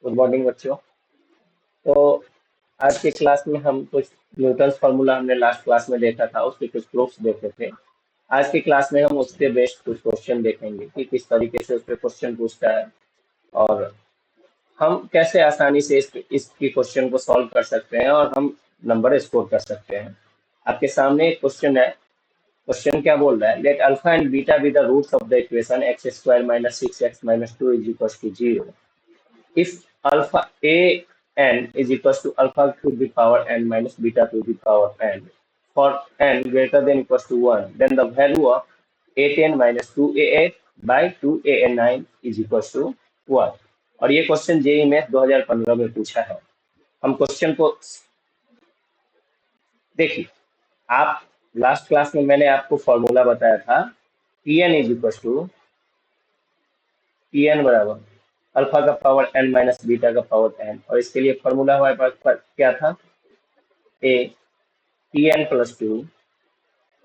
Good morning बच्चों। तो आज के क्लास में हम कुछ न्यूटन्स फार्मूला हमने लास्ट क्लास में देखा था, उसके कुछ प्रूफ्स देखे थे। आज की क्लास में हम उसके बेस्ड कुछ क्वेश्चन देखेंगे कि किस तरीके से उस पर क्वेश्चन पूछता है और हम कैसे आसानी से इसकी क्वेश्चन को सॉल्व कर सकते हैं और हम नंबर स्कोर कर सकते हैं। आपके सामने एक क्वेश्चन है। क्वेश्चन क्या बोल रहा है? Let alpha and beta be the roots of the equation x square minus six x minus two is equal to zero. If alpha a n is equals to alpha to the power n minus beta to the power n for n greater than equals to 1, then the value of a10 minus 2a8 by 2a9 is equals to 1। और ये question JEE में 2015 में पूछा है। हम question को देखिए। आप लास्ट क्लास में मैंने आपको फॉर्मूला बताया था, P N is equal to P N बराबर अल्फा का पावर n माइनस बीटा का पावर n, और इसके लिए फॉर्मूला हमारे पास क्या था? A T N plus two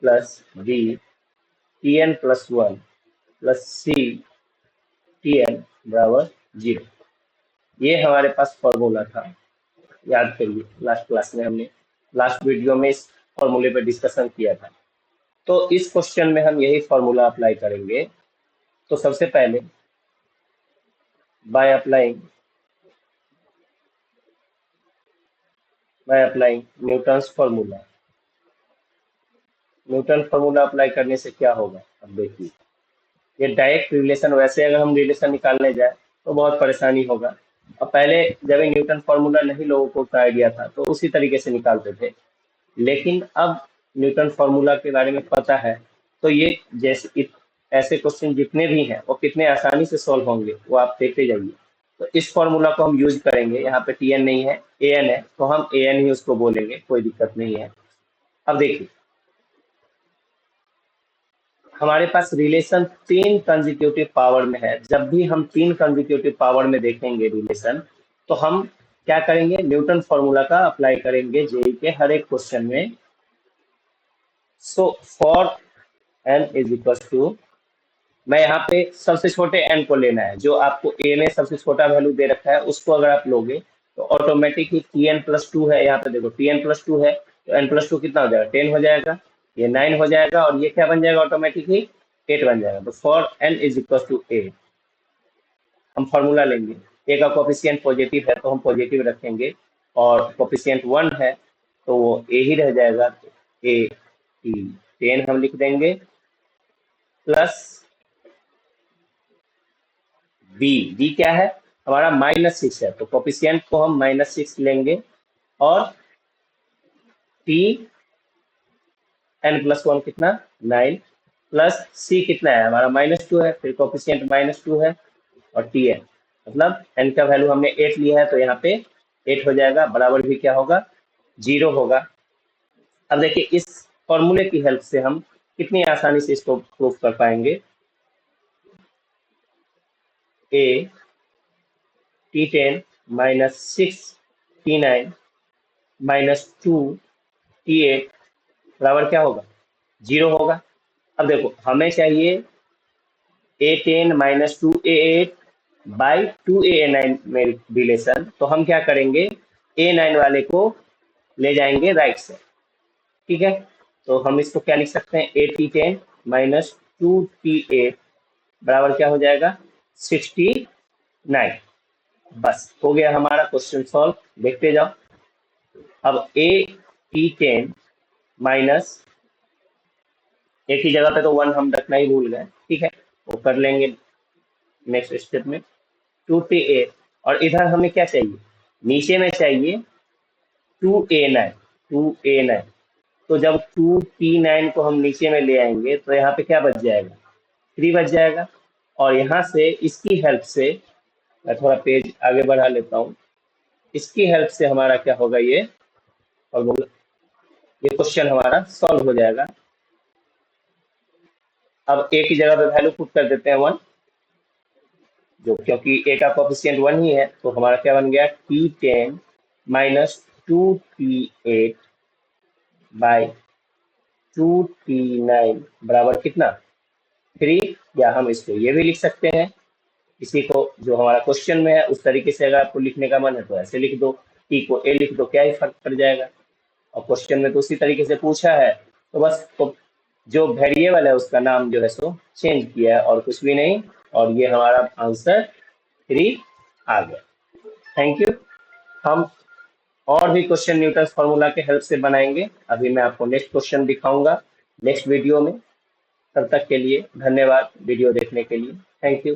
plus B T N plus one plus C T N बराबर जीरो। ये हमारे पास फॉर्मूला था। याद करिए, लास्ट क्लास में हमने लास्ट वीडियो में इस फॉर्मूले पर डिस्कशन किया था। तो इस क्वेश्चन में हम यही फॉर्मूला अप्लाई करेंगे। तो सबसे पहले by applying Newton's formula. Newton formula apply करने से क्या होगा? अब देखिए, ये डायरेक्ट रिलेशन, वैसे अगर हम रिलेशन निकालने जाए तो बहुत परेशानी होगा। अब पहले जब ये न्यूटन फार्मूला नहीं लोगों को का आइडिया था तो उसी तरीके से निकालते थे, लेकिन अब न्यूटन फार्मूला के बारे में पता है तो ये ऐसे क्वेश्चन जितने भी हैं वो कितने आसानी से सॉल्व होंगे वो आप देखते जाइए। तो इस फॉर्मूला को हम यूज करेंगे। यहाँ पे टी एन नहीं है, ए एन है, तो हम ए एन ही उसको बोलेंगे, कोई दिक्कत नहीं है। अब देखिए, हमारे पास रिलेशन तीन कंजिक्यूटिव पावर में है। जब भी हम तीन कंजिक्यूटिव पावर में देखेंगे रिलेशन, तो हम क्या करेंगे? न्यूटन फॉर्मूला का अप्लाई करेंगे जेई के हर एक क्वेश्चन में। So for n is equal to, मैं यहाँ पे सबसे छोटे n को लेना है, जो आपको a में सबसे छोटा वैल्यू दे रखा है उसको अगर आप लोगे तो automatic he T N plus to है। यहाँ पे देखो टी एन प्लस टू है तो n प्लस टू कितना हो जाएगा? 10 हो जाएगा, ये 9 हो जाएगा, और ये क्या बन जाएगा? ऑटोमेटिकली 8 बन जाएगा। तो for n is equal to 8 हम फॉर्मूला लेंगे। a का कोफिशिएंट पॉजिटिव है तो हम पॉजिटिव रखेंगे, और कोफिशिएंट 1 है तो वो a ही रह जाएगा। तो a टी 10 हम लिख देंगे प्लस बी क्या है? हमारा -6 है, तो कोफिशिएंट को हम -6 लेंगे, और टी n प्लस 1 कितना? 9 प्लस सी कितना है? हमारा -2 है, फिर कोफिशिएंट -2 है, और टी एन मतलब n का वैल्यू हमने 8 लिया है तो यहाँ पे 8 हो जाएगा, बराबर भी क्या होगा? 0 होगा। अब देखिए, इस फॉर्मूले की हेल्प से हम कितनी आसानी से इसको प्रूव कर पाएंगे। ए T10 -6 T9 -2 T8 बराबर क्या होगा? 0 होगा। अब देखो, हमें चाहिए A10 -2A8 बाई 2A9 में रिलेशन, तो हम क्या करेंगे? A9 वाले को ले जाएंगे राइट से, ठीक है? तो हम इसको क्या लिख सकते हैं? AT10 -2T8 बराबर क्या हो जाएगा? 69। बस हो गया हमारा क्वेश्चन सॉल्व। देखते जाओ। अब AT10 माइनस, एक ही जगह पे तो 1 हम रखना ही भूल गए, ठीक है, वो कर लेंगे नेक्स्ट स्टेप में। 2T8, और इधर हमें क्या चाहिए? नीचे में चाहिए 2A9। 2A9, तो जब 2T9 को हम नीचे में ले आएंगे तो यहाँ पे क्या बच जाएगा? 3 बच जाएगा। और यहाँ से इसकी हेल्प से, मैं थोड़ा पेज आगे बढ़ा लेता हूँ, इसकी हेल्प से हमारा क्या होगा? ये फॉर्मूला, ये क्वेश्चन हमारा सॉल्व हो जाएगा। अब एक ही जगह पे वैल्यू पुट कर देते हैं 1, जो क्योंकि ए का कोफिशिएंट 1 ही है तो हमारा क्या बन गया? T10 -2T8 बाई 2T9 बराबर कितना? 3, या हम इसको ये भी लिख सकते हैं इसी को जो हमारा क्वेश्चन में है उस तरीके से अगर आपको लिखने का मन है तो ऐसे लिख दो, टी को ए लिख दो, क्या ही फर्क पड़ जाएगा। और क्वेश्चन में तो उसी तरीके से पूछा है, तो बस तो जो वेरिएबल है उसका नाम जो है सो चेंज किया है और कुछ भी नहीं, और ये हमारा आंसर 3 आ गया। Thank you. हम और भी क्वेश्चन न्यूटन फॉर्मूला के हेल्प से बनाएंगे। अभी मैं आपको नेक्स्ट क्वेश्चन दिखाऊंगा नेक्स्ट वीडियो में। तब तक के लिए धन्यवाद वीडियो देखने के लिए। Thank you.